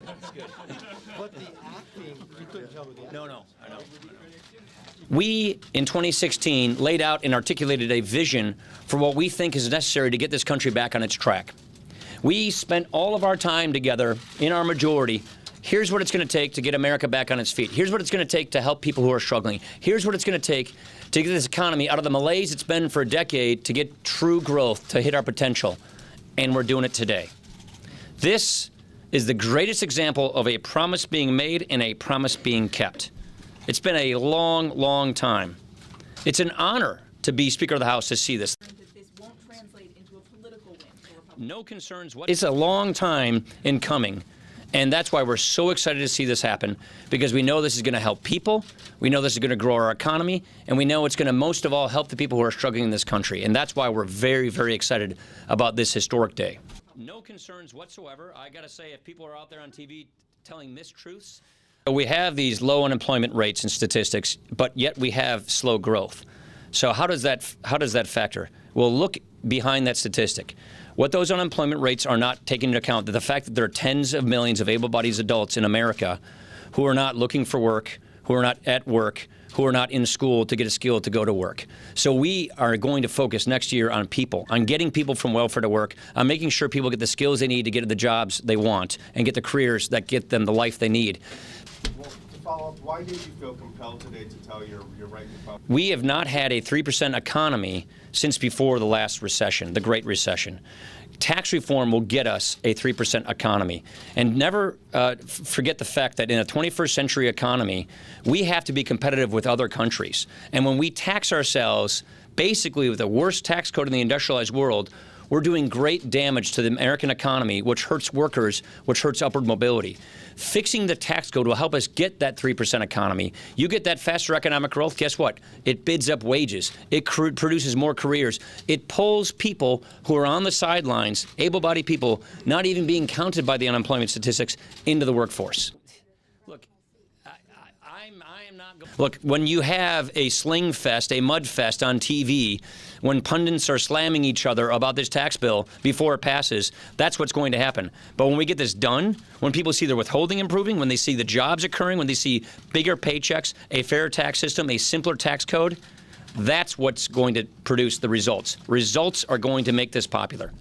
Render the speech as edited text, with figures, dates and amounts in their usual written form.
That's good. But the acting, you couldn't tell me the No, I know. We, in 2016, laid out and articulated a vision for what we think is necessary to get this country back on its track. We spent all of our time together in our majority. Here's what it's going to take to get America back on its feet. Here's what it's going to take to help people who are struggling. Here's what it's going to take to get this economy out of the malaise it's been for a decade to get true growth, to hit our potential. And we're doing it today. This is the greatest example of a promise being made and a promise being kept. It's been a long, long time. It's an honor to be Speaker of the House to see this. This won't translate into a political win for Republicans. No concerns. It's a long time in coming, and that's why we're so excited to see this happen, because we know this is going to help people, we know this is going to grow our economy, and we know it's going to most of all help the people who are struggling in this country. And that's why we're very, very excited about this historic day. No concerns whatsoever. I got to say, if people are out there on TV telling mistruths, we have these low unemployment rates and statistics, but yet we have slow growth. So how does that factor? Well, look behind that statistic. What those unemployment rates are not taking into account, the fact that there are tens of millions of able-bodied adults in America who are not looking for work, who are not at work, who are not in school to get a skill to go to work. So we are going to focus next year on people, on getting people from welfare to work, on making sure people get the skills they need to get the jobs they want and get the careers that get them the life they need. Well, to follow up, why did you feel compelled today to tell your right Republican? We have not had a 3% economy since before the last recession, the Great Recession. Tax reform will get us a 3% economy. And never forget the fact that in a 21st century economy, we have to be competitive with other countries. And when we tax ourselves, basically with the worst tax code in the industrialized world, we're doing great damage to the American economy, which hurts workers, which hurts upward mobility. Fixing the tax code will help us get that 3% economy. You get that faster economic growth, guess what? It bids up wages. It produces more careers. It pulls people who are on the sidelines, able-bodied people, not even being counted by the unemployment statistics, into the workforce. Look, when you have a sling fest, a mud fest on TV, when pundits are slamming each other about this tax bill before it passes, that's what's going to happen. But when we get this done, when people see their withholding improving, when they see the jobs occurring, when they see bigger paychecks, a fair tax system, a simpler tax code, that's what's going to produce the results. Results are going to make this popular.